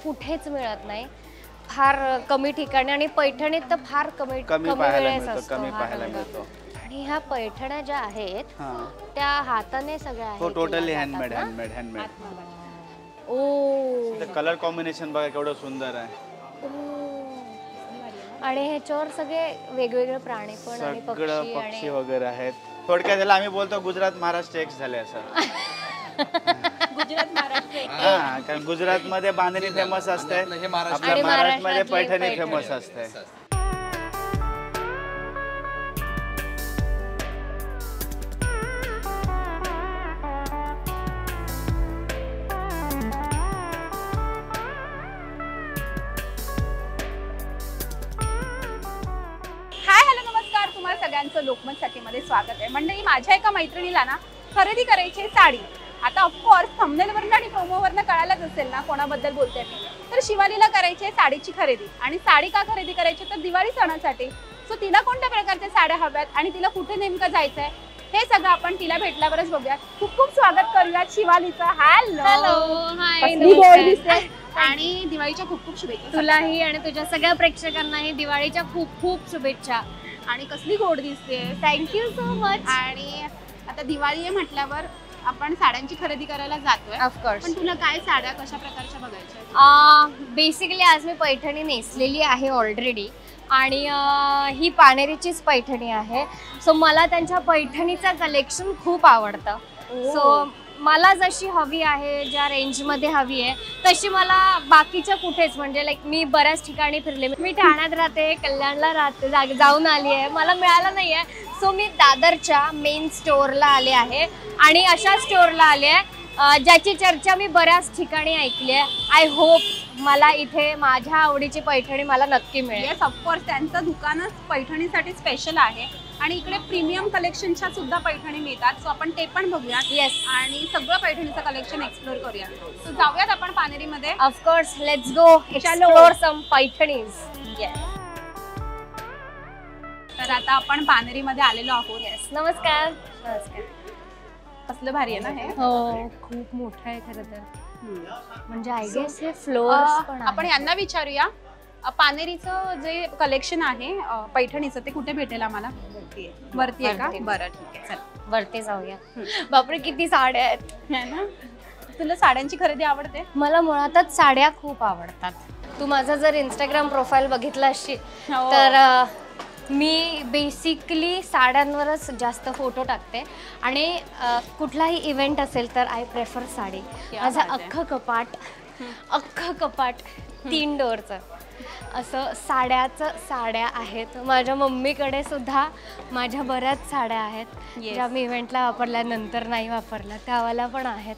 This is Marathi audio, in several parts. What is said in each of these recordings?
कुठेच मिळत नाही, फार कमी ठिकाणी, आणि पैठणीत तर फार कमी वेळेस असतो, कमी पाहायला मिळतो. आणि ह्या पैठण्या ज्या आहेत त्या हाताने सगळ्या आहेत, टोटली हँडमेड. ओ, कलर कॉम्बिनेशन बघा केवढं सुंदर आहे. आणि ह्याच्यावर सगळे वेगवेगळे प्राणी पण आणि पक्षी वगैरे आहेत. थोडक्यात त्याला आम्ही बोलतो गुजरात महाराष्ट्र एक्स झाले असं. गुजरात महाराष्ट्र. कारण गुजरात मध्ये बांधणी फेमस असते, आपल्या महाराष्ट्रामध्ये पैठणी फेमस असते. सगळ्यांचं लोकमत साठीमध्ये स्वागत आहे. मंडळी, माझ्या एका मैत्रिणीला ना खरेदी करायची साडी. आता ऑफकोर्स थंबनेलवरनं आणि प्रोमोवरनं कळायलाच असेल ना कोणाबद्दल बोलते मी. तर शिवालीला करायची आहे साडीची खरेदी. आणि साडी का खरेदी करायची तर दिवाळी सणासाठी. सो तिला कोणत्या प्रकारच्या साड्या हव्यात आणि तिला कुठे नेमकं जायचं आहे हे सगळं आपण तिला भेटल्यावरच बघूयात. खूप खूप स्वागत करूयात शिवालीचं. आणि दिवाळीच्या खूप खूप शुभेच्छा तुलाही आणि तुझ्या सगळ्या प्रेक्षकांनाही दिवाळीच्या खूप खूप शुभेच्छा. आणि कसली गोड दिसते. Thank you so much. आणि आता दिवाळी आहे म्हटल्यावर आपण साड्यांची खरेदी करायला जातोय ऑफकोर्स. पण तुला काय साड्या कशा प्रकारच्या बघायच्या? बेसिकली आज मी पैठणी नेसलेली आहे ऑलरेडी, आणि ही पानेरीचीच पैठणी आहे. सो मला त्यांच्या पैठणीचं कलेक्शन खूप आवडतं. सो मला जशी हवी आहे, ज्या रेंजमध्ये हवी आहे तशी मला बाकीच्या कुठेच, म्हणजे लाईक मी बऱ्याच ठिकाणी फिरले. मी ठाण्यात राहते, कल्याणला राहते, जाऊन आली आहे, मला मिळालं नाही आहे. सो मी दादरच्या मेन स्टोअरला आले आहे, आणि अशा स्टोअरला आले आहे ज्याची चर्चा मी बऱ्याच ठिकाणी ऐकली आहे. आय होप मला इथे माझ्या आवडीची पैठणी मला नक्की मिळेल. येस, ऑफकोर्स त्यांचं दुकानच पैठणीसाठी स्पेशल आहे, आणि इकडे प्रीमियम कलेक्शनच्या सुद्धा पैठणी मिळतात. सो आपण ते पण बघूयात. येस, आणि सगळं पैठणीचं कलेक्शन एक्सप्लोर करूया. सो जाऊयात आपण पानेरीमध्ये. Of course, let's go explore some Paithanis. तर आता आपण पानेरीमध्ये आलेलो आहोत. येस, नमस्कार. नमस्कार. कसलं भारी आहे ना हे. हो, खूप मोठं आहे खरं तर. म्हणजे आय गेस हे फ्लोअर्स पण आपण यांना विचारूया पानेरीचं जे कलेक्शन आहे पैठणीचं ते कुठे भेटेल आम्हाला? वरती आहे का? बरं, ठीक आहे, चल वरती जाऊया. बापरे, किती साड्या आहेत ना. तुला साड्यांची खरेदी आवडते? मला मुळातच साड्या खूप आवडतात. तू माझा जर इंस्टाग्राम प्रोफाईल बघितला असशील तर मी बेसिकली साड्यांवरच जास्त फोटो टाकते, आणि कुठलाही इव्हेंट असेल तर आय प्रेफर साडी. माझं अख्खं कपाट 3 डोअरचं असं साड्या आहेत. माझ्या मम्मीकडे सुद्धा माझ्या बऱ्याच साड्या आहेत ज्या मी इव्हेंटला वापरल्या, नंतर नाही वापरल्या, त्यावाला पण आहेत.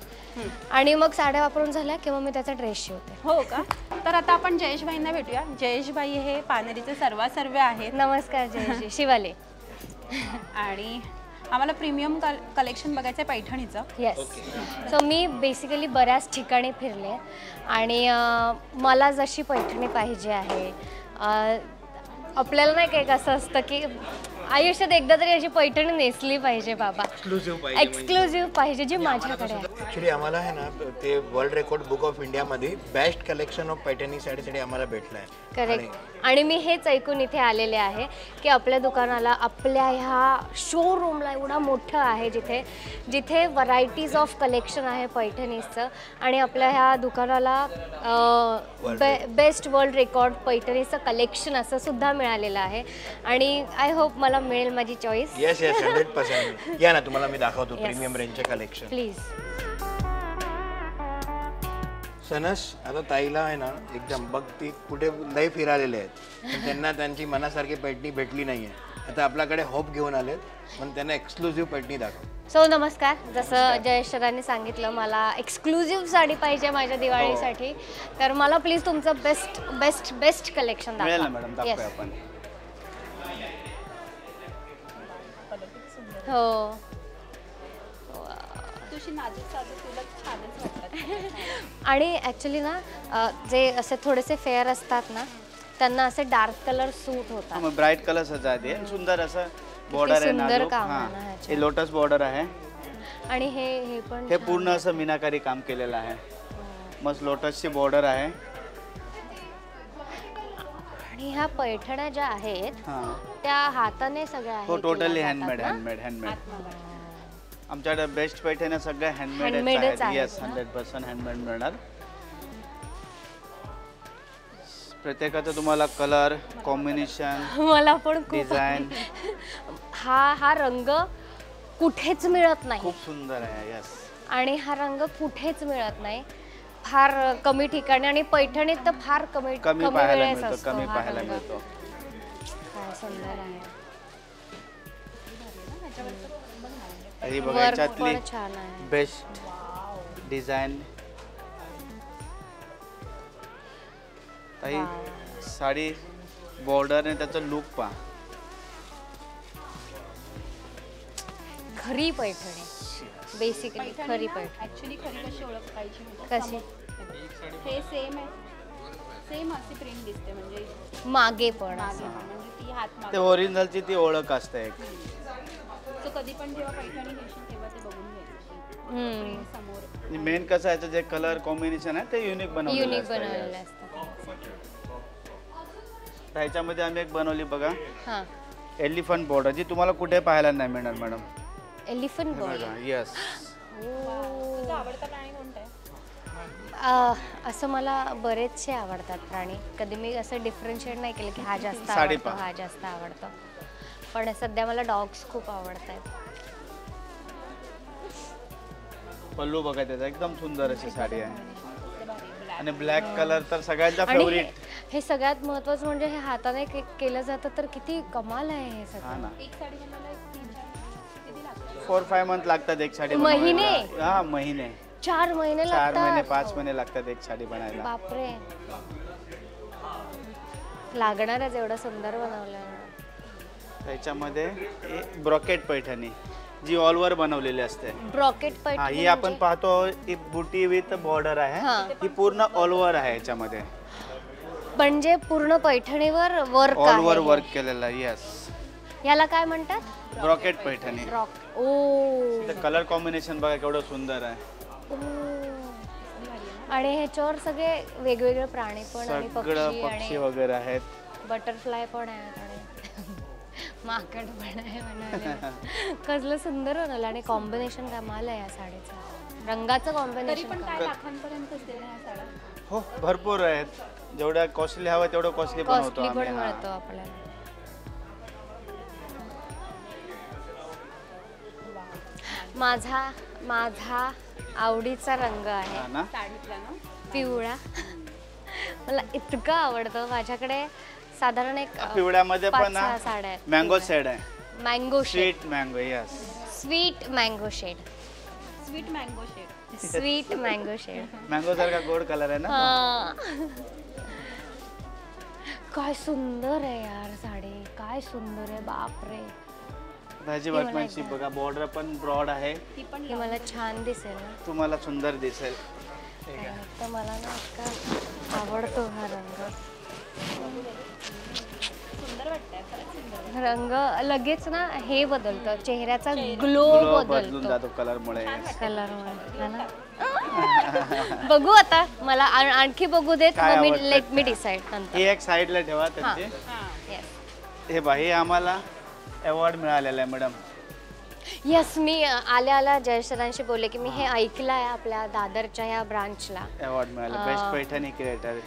आणि मग साड्या वापरून झाल्या की मग मी त्याचा ड्रेस शिवते. हो का? तर आता आपण जयेशभाईंना भेटूया. जयेशभाई हे पानेरीचे सर्वे आहेत. नमस्कार जयेशजी. शिवाली. आणि आम्हाला प्रीमियम कलेक्शन बघायचं आहे पैठणीचं. येस. सो मी बेसिकली बऱ्याच ठिकाणी फिरले, आणि मला जशी पैठणी पाहिजे आहे, आपल्याला नाही काय कसं असतं की आयुष्यात एकदा तरी अशी पैठणी नेसली पाहिजे बाबा. एक्सक्लुझिव्ह पाहिजे जी माझ्याकडे आहे. ॲक्च्युली आम्हाला आहे ना ते वर्ल्ड रेकॉर्ड बुक ऑफ इंडियामध्ये बेस्ट कलेक्शन ऑफ पैठणी साडीसाठी आम्हाला भेटलं आहे. करेक्ट. आणि मी हेच ऐकून इथे आलेले आहे की आपल्या दुकानाला, आपल्या ह्या शोरूमला एवढा मोठं आहे जिथे व्हरायटीज ऑफ कलेक्शन आहे पैठणीचं, आणि आपल्या ह्या दुकानाला बेस्ट वर्ल्ड रेकॉर्ड पैठणीचं कलेक्शन असं सुद्धा मिळालेलं आहे. आणि आय होप मला मिळेल माझी चॉईस. Yes yes, 100%. या ना, तुम्हाला मी दाखवतो प्रीमियम रेंजचे कलेक्शन. प्लीज. सनस, आता ताईला आहे ना एकदम बघ, ती कुठे लई फिरालेले आहेत, त्यांना त्यांची मनासारखी पैठणी भेटली नाहीये. आता आपल्याकडे होप घेऊन आलेत, पण त्यांना एक्सक्लुझिव्ह पैठणी दाखव. सो नमस्कार. जसं जयेश सरांनी सांगितलं मला एक्सक्लुझिव्ह साडी पाहिजे माझ्या दिवाळीसाठी, तर मला प्लीज तुमचं बेस्ट कलेक्शन दाखवा. मॅडम दाखवूया आपण. हो, आणि ॲक्च्युली ना जे असे थोडेसे फेअर असतात ना त्यांना असे डार्क कलर सूट होतात. ब्राईट कलर्स आहेत. सुंदर असं बॉर्डर आहे, सुंदर काम आहे. हे लोटस बॉर्डर आहे, आणि हे पण हे पूर्ण असं मीनाकारी काम केलेलं आहे. मस्त लोटसची बॉर्डर आहे, आणि ह्या पैठण्या ज्या आहेत हा त्या हाताने सगळ्या हो हे टोटली केल्या हँडमेड जातात ना? हँडमेड हँडमेड आमच्याकडे बेस्ट पैठण्या सगळ्या Handmade हँडमेड च आहेत येस ना? 100% हँडमेड मिळणार. प्रत्येकाचं तुम्हाला कलर कॉम्बिनेशन मला पण खूप डिझाईन हा रंग कुठेच मिळत नाही खूप सुंदर आहे. यस आणि हा रंग कुठेच मिळत नाही, फार कमी ठिकाणी. आणि पैठणीत तर फार कमी कमी पाहायला वेळेस मिळतो असतो कमी हा पाहायला रंग. मिळतो. काय सुंदर आहे. ही बघा वर्क याच्यातली पण छान आहे. Best design. ताई साडी बॉर्डर आणि त्याचा लुक पहा. खरी पैठणी, बेसिकली खरी पैठणी. ऍक्च्युली खरी कशी ओळखायची कशी? हे सेम आहे, सेम अशी प्रिंट दिसते म्हणजे मागे पण मागे पण, म्हणजे ती हात ते मागे. ओरिजिनलची ती ओळख असते एक. सो कधी पण जेव्हा पैठणी घेशील तेव्हा ते बघून घ्यायची हम्म. समोर. मेन कसं आहे जे कलर कॉम्बिनेशन आहे ते युनिक बनवलेलं युनिक असतं. बनवलेले असतात. ह्याच्यामध्ये आम्ही एक बनवली बघा हा, एलिफंट बॉर्डर, जी तुम्हाला कुठे पाहायला नाही मिळणार मॅडम. Elephant ball. येस तुझा आवडता प्राणी कोणता आहे? असं मला बरेचसे आवडतात प्राणी. कधी मी असं डिफरन्शिएट नाही केलं की हा जास्त साडी आवडतो पहा. हा जास्त आवडतो. पण सध्या मला डॉग्स खूप आवडत आहेत. पल्लू बघा त्याचा एकदम सुंदर अशी साडी आहे. आणि ब्लॅक कलर तर सगळ्यांचा आणि फेवरेट. हे सगळ्यात महत्त्वाचं म्हणजे हे हाताने केलं जातं तर किती कमाल आहे हे हा सगळं. ना एक साडी बनवायला 3-4 किती लागतात? 4-5 मंथ लागतात एक साडी महिने? बनवायला. हा महिने 4 महिने 4 महिने लागतात. 5 महिने लागतात एक साडी बनायला. बापरे, लागणारच एवढं सुंदर बनवलं. त्याच्यामध्ये ब्रॉकेट पैठणी जी ऑल ओव्हर बनवलेली असते. ब्रॉकेट हा पैठणी ही आपण पाहतो ही बुटी विथ बॉर्डर आहे. हा. ही पूर्ण ऑल ओव्हर आहे याच्यामध्ये म्हणजे पूर्ण पैठणीवर वर्क ऑल ओव्हर आहे. वर्क केलेलं आहे. येस याला काय म्हणतात? ब्रॉकेट पैठणी. रॉक. ओ कलर कॉम्बिनेशन बघा केवढं सुंदर आहे. ओ. आणि ह्याच्यावर सगळे वेगवेगळे प्राणी पण आणि सगळं पक्षी पक्षी आणि वगैरे आहेत. बटरफ्लाय पण आहेत आणि माकड पण आहे म्हणाले. कसलं सुंदर बनवलं. आणि कॉम्बिनेशन कमाल आहे या साडीचं. रंगाचं तरी कॉम्बिनेशन पण काय लाखांपर्यंत असते ना ह्या साड्या? हो भरपूर आहेत. जेवढ्या कॉस्टली हवं तेवढं कॉस्टली बनवतो कॉस्टली आम्ही. पण हा. मिळतो आपल्याला. माझा आवडीचा रंग आहे हा ना साडीतला ना पिवळा. मला इतकं आवडतं. माझ्याकडे साधारण एक पिवळ्यामध्ये पण 5-6 साड्या आहेत. मँगो शेड आहे. Mango shade. Sweet mango. Yes sweet mango shade. Sweet mango shade. Sweet mango shade. Mango सारखा गोड कलर आहे ना. हा. काय सुंदर आहे यार साडी, काय सुंदर आहे. बापरे, त्याची वर्कमॅनशिप बघा. बॉर्डर पण ब्रॉड आहे. ती पण हे मला छान दिसेल ना. तुम्हाला सुंदर दिसेल. तर मला ना इतका आवडतो हा रंग. सुंदर वाटतंय, खरंच सुंदर. रंग लगेच ना हे बदलतं, चेहऱ्याचा ग्लो ग्लो बदलून बदलतो जातो कलर मुळे. कलरमुळे. ना बघू आता, मला आणखी बघू देत, काय मग मी आवडतं? लेट मी डिसाईड नंतर. ही एक साईडला ठेवा त्यांची. Yes. हे बाई आम्हाला अवॉर्ड मिळालेला आहे मॅडम. येस, मी आल्या जयेश सरांशी बोलले की मी हे ऐकलं आहे आपल्या दादरच्या या ब्रांचला. अवॉर्ड मिळाला best Paithani creator,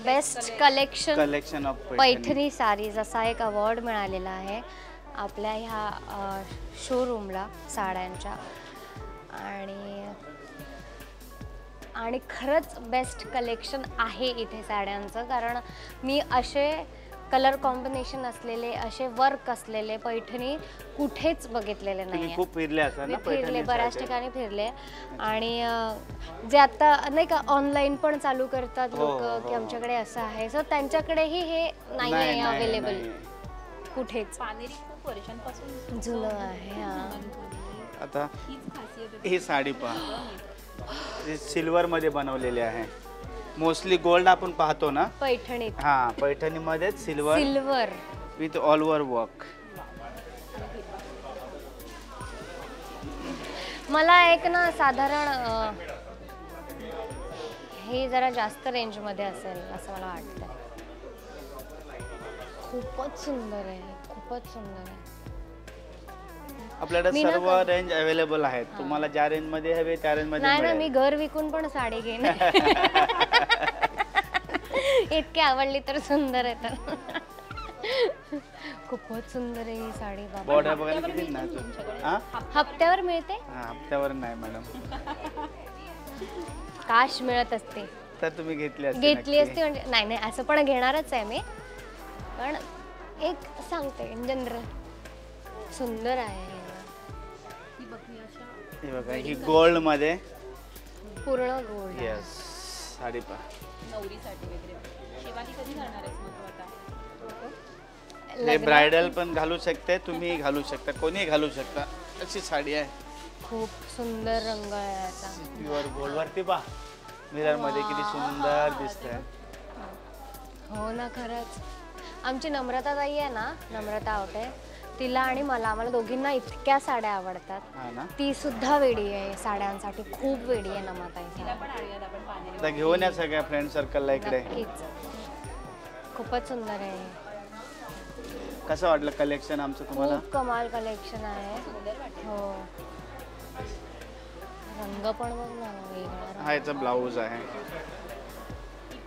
best collection collection of Paithani sarees असा एक अवॉर्ड मिळालेला आहे आपल्या ह्या शोरूमला साड्यांच्या. आणि खरंच बेस्ट कलेक्शन आहे इथे साड्यांचं. कारण मी असे कलर कॉम्बिनेशन असलेले, असे वर्क असलेले पैठणी कुठेच बघितलेले नाही. तुम्ही खूप फिरले असाल ना फिरले, पैठणी बऱ्याच साठी? ठिकाणी फिरले. आणि जे आता नाही का ऑनलाईन पण चालू करतात लोक की आमच्याकडे असं आहे, सो त्यांच्याकडेही हे नाही आहे अवेलेबल कुठेच. पानेरी खूप वर्षांपासून जुनं आहे. हा. आता हीच खासियत आहे. ही साडी पहा, सिल्वर मध्ये बनवलेली आहे. मोस्टली गोल्ड आपण पाहतो ना पैठणीत. हा, पैठणीमध्ये silver silver with all over work. मला एक ना साधारण हे जरा जास्त रेंज मध्ये असेल असं मला वाटतं. खूपच सुंदर आहे, खूपच सुंदर आहे. आपल्याकडे सर्व रेंज अवेलेबल आहेत. तुम्हाला ज्या रेंज मध्ये हवे त्या रेंज मध्ये नाही ना, मिळेल. मी घर विकून पण साडी घेईन. इतकी आवडली तर सुंदर आहे तर. खूपच सुंदर आहे ही साडी बाबा. बॉर्डर बघायला किती नाजूक. हा हप्त्यावर मिळते? हा, हप्त्यावर नाही मॅडम. काश मिळत असते तर तुम्ही घेतली असती. घेतली असती म्हणजे नाही नाही असं पण घेणारच आहे मी, पण एक सांगते जनरल सुंदर आहे. हे बघा ही गोल्ड मध्ये पूर्ण गोल्ड. यस साडी पहा. नवरीसाठी वगैरे. शिवानी कधी घालणार आहेस मग तू आता? हे ब्रायडल पण घालू शकते, तुम्ही घालू शकता, कोणी घालू शकता. अशी साडी आहे. खूप सुंदर रंग आहे याचा. प्युअर गोल्ड वरती पहा मिरर मध्ये किती सुंदर दिसतंय. हो ना, खरंच. आमची नम्रता ताई आहे ना, नम्रता आवटे, तिला आणि आम्हाला दोघींना इतक्या साड्या आवडतात. हा ना. ती सुद्धा वेडी आहे साड्यांसाठी, खूप वेडी आहे नम्रता. पण आणूयात आपण पाण्याने. आता घेऊन या सगळ्या फ्रेंड सर्कलला इकडे. नक्कीच, खूपच सुंदर आहे. कसं वाटलं कलेक्शन आमचं तुम्हाला? खूप कमाल कलेक्शन आहे. हो, रंग पण बघ ना वेगळा. हा याचा ब्लाऊज आहे,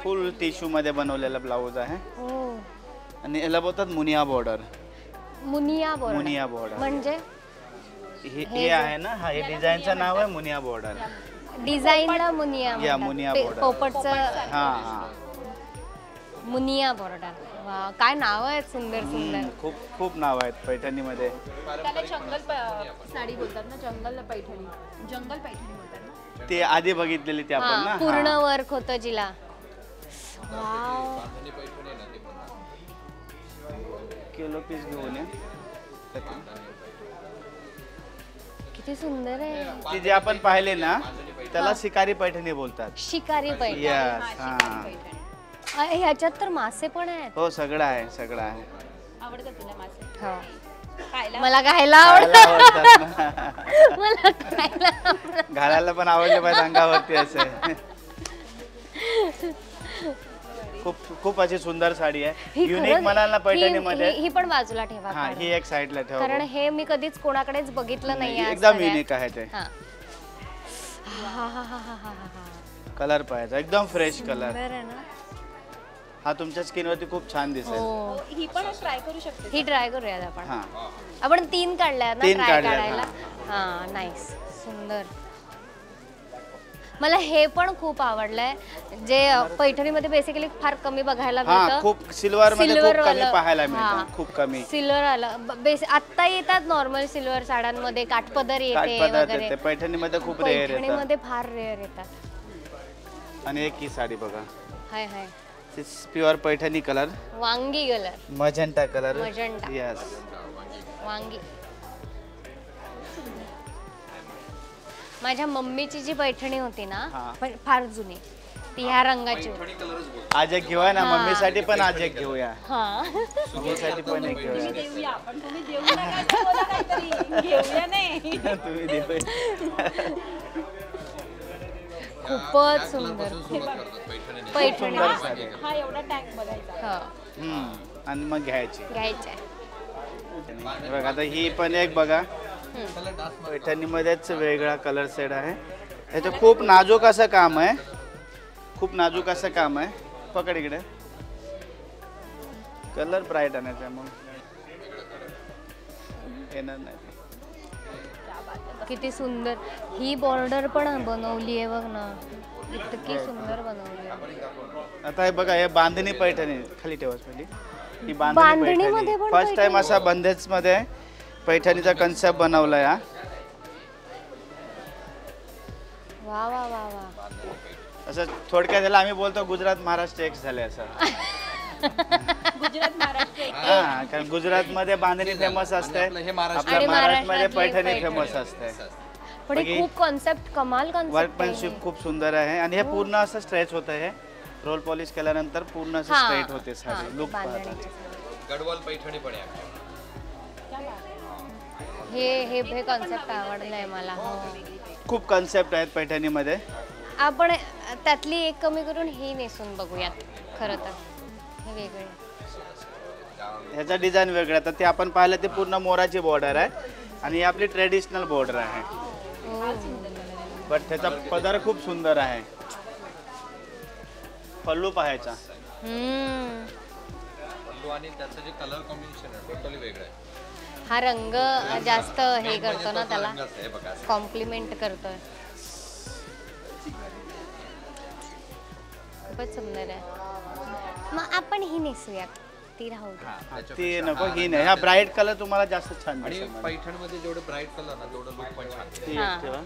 फुल टिश्यू मध्ये बनवलेला ब्लाऊज आहे. हो, आणि याला बोलतात Muniya border. Muniya border. Muniya border म्हणजे हे आहे ना, हा हे डिझाईनचं नाव आहे मुनिया बॉर्डर. डिझाईनला मुनिया या म्हणतात. मुनिया ते बॉर्डर. पोपटचं हा हा मुनिया बॉर्डर. वा, काय नाव आहेत सुंदर सुंदर. खूप खूप नाव आहेत पैठणीमध्ये. त्याला जंगल साडी बोलतात ना, जंगल पैठणी. जंगल पैठणी बोलतात ना. ते आधी बघितलेली ती आपण ना. पूर्ण वर्क होतं जिला. वाव, किलो पीस घेऊन ये. किती सुंदर आहे. ती जे आपण पाहिले ना त्याला शिकारी पैठणी बोलतात. शिकारी पैठणी. यस हा. ह्याच्यात तर मासे पण आहेत. हो सगळं आहे, सगळं आहे. आवडतात तुला मासे? हो. खायला? मला खायला आवडतं. खायला आवडतात ना. मला खायला आवडतं. घालायला पण आवडले पाहिजे अंगावरती असे. खूप खूप अशी सुंदर साडी आहे. ही युनिक खरंच- म्हणाल ना पैठणीमध्ये. ही पण बाजूला ठेवा हा काढून. ही एक साईडला ठेवा. कारण हे मी कधीच कोणाकडेच बघितलं नाही आहे. एकदम युनिक आहे ते. हा हा हा हा हा हा हा. कलर पाहिजे एकदम फ्रेश कलर. सुंदर आहे ना. हा तुमच्या स्किनवरती खूप छान दिसेल. हो, ही पण ट्राय करू शकते. ही ट्राय करूयात आपण. हा आपण 3 काढल्या ना 3 ट्राय काढल्यात, काढायला. हा नाईस, सुंदर. मला हे पण खूप आवडलंय, जे पैठणीमध्ये बेसिकली फार कमी बघायला हा मिळतं. खूप सिल्वर मध्ये खूप Silver कमी वालं. पाहायला हा. मिळतं. खूप कमी सिल्वर आलं आता येतात नॉर्मल सिल्वर साड्यांमध्ये, काठपदर येते काठपदर वगैरे. येते. पैठणीमध्ये खूप रेअर येतात. पैठणीमध्ये फार रेअर येतात. आणि एक ही साडी बघा, हाय हाय, प्युअर पैठणी कलर, वांगी colour, magenta colour. Magenta. Yes वांगी. माझ्या मम्मीची जी पैठणी होती ना, हा. पण फार जुनी, ती ह्या रंगाची होती. आज एक घेऊया ना, मम्मीसाठी पण आज एक घेऊया. हा. मम्मीसाठी पण एक घेऊया. देऊया आपण. तुम्ही देऊ नका असं बोला काहीतरी. घेऊया नाही. तुम्ही देऊया. खूपच सुंदर पैठणी. हा एवढा टॅग बघायचा. हा, आणि मग घ्यायची. घ्यायचंय. हे बघा आता ही पण एक बघा, पैठणीमध्येच वेगळा कलर सेट आहे. याचं खूप नाजूक असं काम आहे, खूप नाजूक असं काम आहे. पकड इकडे. कलर ब्राईट आहे त्यामुळे येणार नाही. किती सुंदर ही बॉर्डर पण बनवली आहे बघ ना, इतकी सुंदर बनवली आहे. आता हे बघा, हे बांधणी पैठणी खाली ठेवाच पहिली. ही बांधणीमध्ये बांधणी पण फर्स्ट टाइम असा बंदेज मध्ये पैठणीचा कन्सेप्ट बनवलाय. हा वा वा वा वा. असं थोडक्यात त्याला आम्ही बोलतो गुजरात महाराष्ट्र एक झाले असं. गुजरात महाराष्ट्र एक. हा, कारण गुजरात मध्ये बांधणी फेमस असते, आपल्या महाराष्ट्रामध्ये महाराष्ट्रातली पैठणी पैठणी. फेमस असते. पण ही खूप कॉन्सेप्ट, कमाल कॉन्सेप्ट. वर्कमॅनशिप खूप सुंदर आहे. आणि हे पूर्ण असं स्ट्रेच होतं. हे रोल पॉलिश केल्यानंतर पूर्ण असं स्ट्रेट होते साडी. लुक गडवाल पैठणी पण आहे. हे कॉन्सेप्ट आवडलंय मला. हो, खूप कन्सेप्ट आहेत पैठणीमध्ये. आपण त्यातली एक कमी करून ही नेसून बघूयात. खरं तर हे वेगळे. ह्याचा डिझाईन वेगळा. तर ते आपण पाहिलं ते पूर्ण मोराची बॉर्डर आहे आणि ही आपली ट्रेडिशनल बॉर्डर आहे. बट त्याचा पदर खूप सुंदर आहे. पल्लू पाहायचा. पल्लू आणि त्याचं जे कलर कॉम्बिनेशन आहे टोटली वेगळं आहे. हा रंग जास्त हे करतो ना त्याला, रंगाचं आहे बघा. कॉम्प्लिमेंट करतोय. खूपच सुंदर आहे. मग आपण ही नेसूयात, ती राहू दे. ती नको, ही नाही. हा ब्राईट कलर तुम्हाला जास्त छान आणि दिसेल. पैठणमध्ये जेवढे ब्राईट कलर ना तेवढं लुक पण छान. ती हा. एक ठेवा.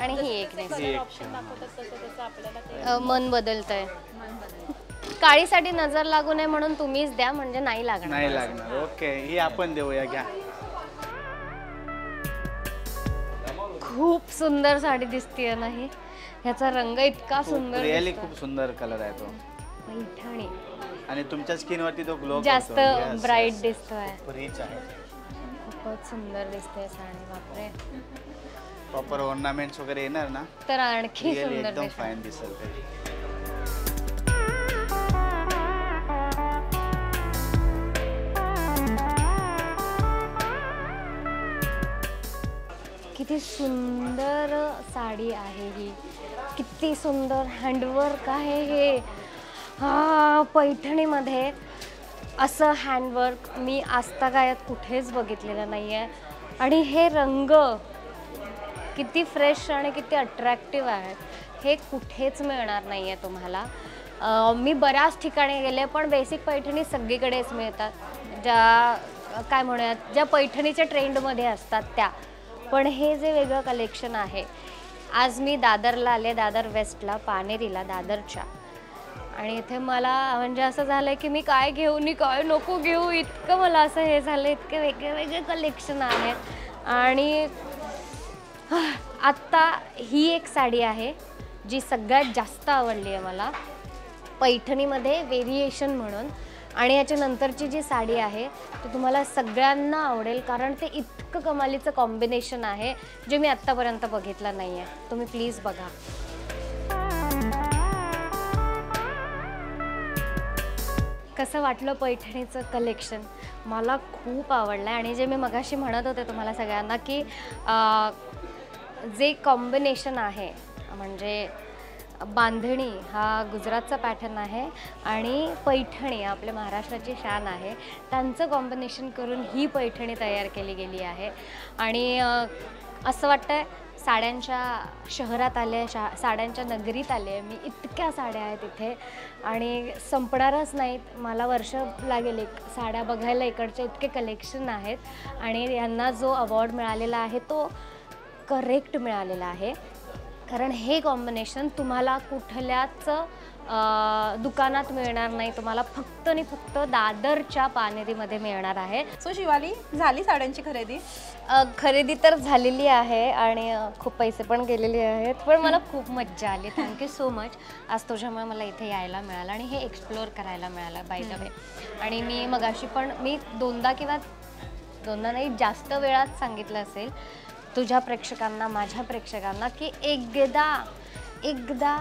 आणि ही एक नेस. ती एक मन बदलतंय. काळीसाठी नजर लागू नये म्हणून तुम्हीच द्या, म्हणजे नाही लागणार. नाही लागणार. ओके, ही आपण देऊया. घ्या. खूप सुंदर साडी दिसतीये ना ही. ह्याचा रंग इतका सुंदर रिअली दिसतोय. खूप सुंदर कलर आहे तो. पैठणी आणि तुमच्या स्किन वरती तो ग्लो जास्त ब्राईट दिसतोय. रिच आहे. खूपच सुंदर दिसते साडी. बापरे, प्रॉपर ऑर्नामेंट्स वगैरे येणार ना, तर आणखी रिअली सुंदर एकदम दिसते. फाईन दिसेल ते. किती सुंदर साडी आहे ही. किती सुंदर हँडवर्क आहे हे. हा, पैठणीमध्ये असं हँडवर्क मी आजतागायत कुठेच बघितलेलं नाही आहे. आणि हे रंग किती फ्रेश आणि किती अट्रॅक्टिव्ह आहेत. हे कुठेच मिळणार नाही आहे तुम्हाला. मी बऱ्याच ठिकाणी गेले, पण बेसिक पैठणी सगळीकडेच मिळतात. ज्या काय म्हणूयात, ज्या पैठणीच्या ट्रेंडमध्ये असतात त्या. पण हे जे वेगळं कलेक्शन आहे, आज मी दादरला आले, दादर वेस्टला, पानेरीला, दादरच्या. आणि इथे मला म्हणजे असं झालं की मी काय घेऊ नि काय नको घेऊ, इतकं मला असं हे झालं. इतके वेगळे वेगळे कलेक्शन आहेत. आणि आत्ता ही एक साडी आहे जी सगळ्यात जास्त आवडली आहे मला, पैठणीमध्ये व्हेरिएशन म्हणून. आणि याच्या नंतरची जी साडी आहे ती तुम्हाला सगळ्यांना आवडेल, कारण ते इतकं कमालीचं कॉम्बिनेशन आहे जे मी आत्तापर्यंत बघितलं नाही आहे. तुम्ही प्लीज बघा. कसं वाटलं पैठणीचं कलेक्शन? मला खूप आवडलं आहे. आणि जे मी मगाशी म्हणत होते तुम्हाला सगळ्यांना की जे कॉम्बिनेशन आहे, म्हणजे बांधणी हा गुजरातचा पॅटर्न आहे आणि पैठणी आपल्या महाराष्ट्राची शान आहे, त्यांचं कॉम्बिनेशन करून ही पैठणी तयार केली गेली आहे. आणि असं वाटतंय साड्यांच्या शहरात आले, साड्यांच्या नगरीत आले. मी इतक्या साड्या आहेत इथे आणि संपणारच नाहीत. मला वर्ष लागेल एक साड्या बघायला. इकडचे इतके कलेक्शन आहेत. आणि यांना जो अवॉर्ड मिळालेला आहे तो करेक्ट मिळालेला आहे, कारण हे कॉम्बिनेशन तुम्हाला कुठल्याच दुकानात मिळणार नाही. तुम्हाला फक्त आणि फक्त दादरच्या पानेरीमध्ये मिळणार आहे. सो शिवाली, झाली साड्यांची खरेदी? खरेदी तर झालेली आहे आणि खूप पैसे पण गेलेले आहेत, पण मला खूप मज्जा आली. Thank you so much. आज तुझ्यामुळे मला इथे यायला मिळालं आणि हे एक्सप्लोअर करायला मिळालं बाय द वे. आणि मी मगाशी पण मी दोनदा नाही जास्त वेळात सांगितलं असेल तुझ्या प्रेक्षकांना, माझ्या प्रेक्षकांना, की एकदा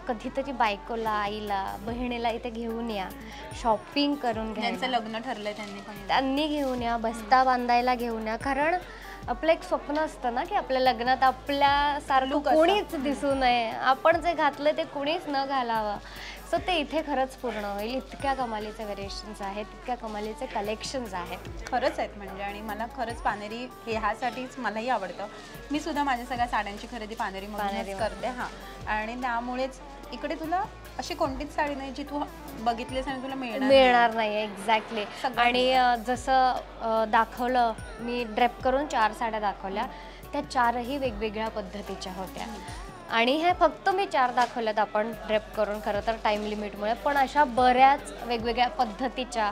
कधीतरी बायकोला, आईला, बहिणीला इथे घेऊन या, शॉपिंग करून घ्या. ज्यांचं लग्न ठरलंय त्यांनी घेऊन या, बस्ता बांधायला घेऊन या. कारण आपलं एक स्वप्न असतं ना की आपल्या लग्नात आपल्यासारखं कोणीच दिसू नये, आपण जे घातलं ते कोणीच न घालावं. सो ते इथे खरंच पूर्ण होईल. इतक्या कमालीचे व्हेरिएशन्स आहेत, इतक्या कमालीचे कलेक्शन्स आहेत. खरंच आहेत म्हणजे. आणि मला खरंच पानेरी ह्यासाठीच मलाही आवडतं. मी सुद्धा माझ्या सगळ्या साड्यांची खरेदी पानेरीमधूनच करते. हां, आणि त्यामुळेच इकडे तुला अशी कोणतीच साडी नाही जी तू बघितलीस आणि तुला मिळणार नाही. एक्झॅक्टली. आणि जसं दाखवलं मी, ड्रेप करून 4 साड्या दाखवल्या, त्या 4ही वेगवेगळ्या पद्धतीच्या होत्या. आणि हे फक्त मी 4 दाखवल्यात आपण ड्रेप करून, खरं तर टाईम लिमिटमुळे. पण अशा बऱ्याच वेगवेगळ्या पद्धतीच्या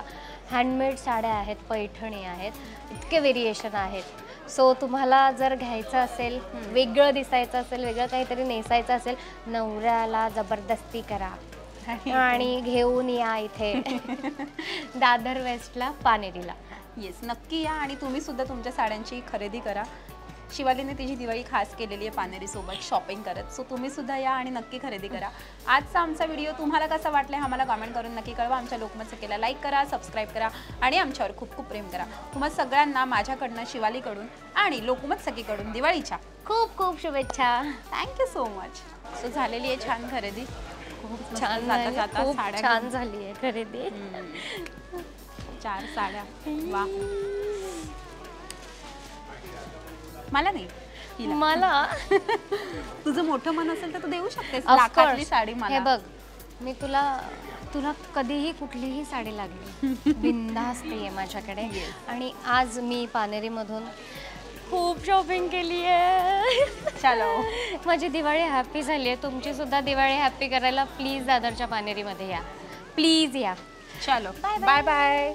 हँडमेड साड्या आहेत, पैठणी आहेत, इतके व्हेरिएशन आहेत. सो तुम्हाला जर घ्यायचं असेल, वेगळं दिसायचं असेल, वेगळं काहीतरी नेसायचं असेल, नवऱ्याला जबरदस्ती करा आणि घेऊन या इथे दादर वेस्टला, पानेरीला. येस, नक्की या आणि तुम्ही सुद्धा तुमच्या साड्यांची खरेदी करा. शिवालीने तिची दिवाळी खास केलेली आहे पानेरी सोबत शॉपिंग करत. सो तुम्ही सुद्धा या आणि नक्की खरेदी करा. आजचा आमचा व्हिडिओ तुम्हाला कसा वाटला आम्हाला कमेंट करून नक्की कळवा. आमच्या लोकमत सखीला लाईक करा, सबस्क्राईब करा आणि आमच्यावर खूप खूप प्रेम करा. तुम्हा सगळ्यांना माझ्याकडनं, शिवालीकडून आणि लोकमत सखीकडून दिवाळीच्या खूप खूप शुभेच्छा. Thank you so much. सो झालेली आहे छान खरेदी. खूप छान जाता झाली, जाता खूप साड्या छान झाली आहे खरेदी. 4 साड्या. वा. मला नाही हिला. मला तुझं मोठं मन असेल तर तू देऊ शकतेस Of लाखातली course. साडी हे मला. बघ, मी तुला कधीही कुठलीही साडी लागली बिनधास्त आहे माझ्याकडे. आणि आज मी पानेरीमधून खूप शॉपिंग केली आहे. चलो. माझी दिवाळी हॅपी झाली आहे. तुमची सुद्धा दिवाळी हॅपी करायला प्लीज दादरच्या पानेरीमध्ये या, प्लीज या. चलो बाय बाय.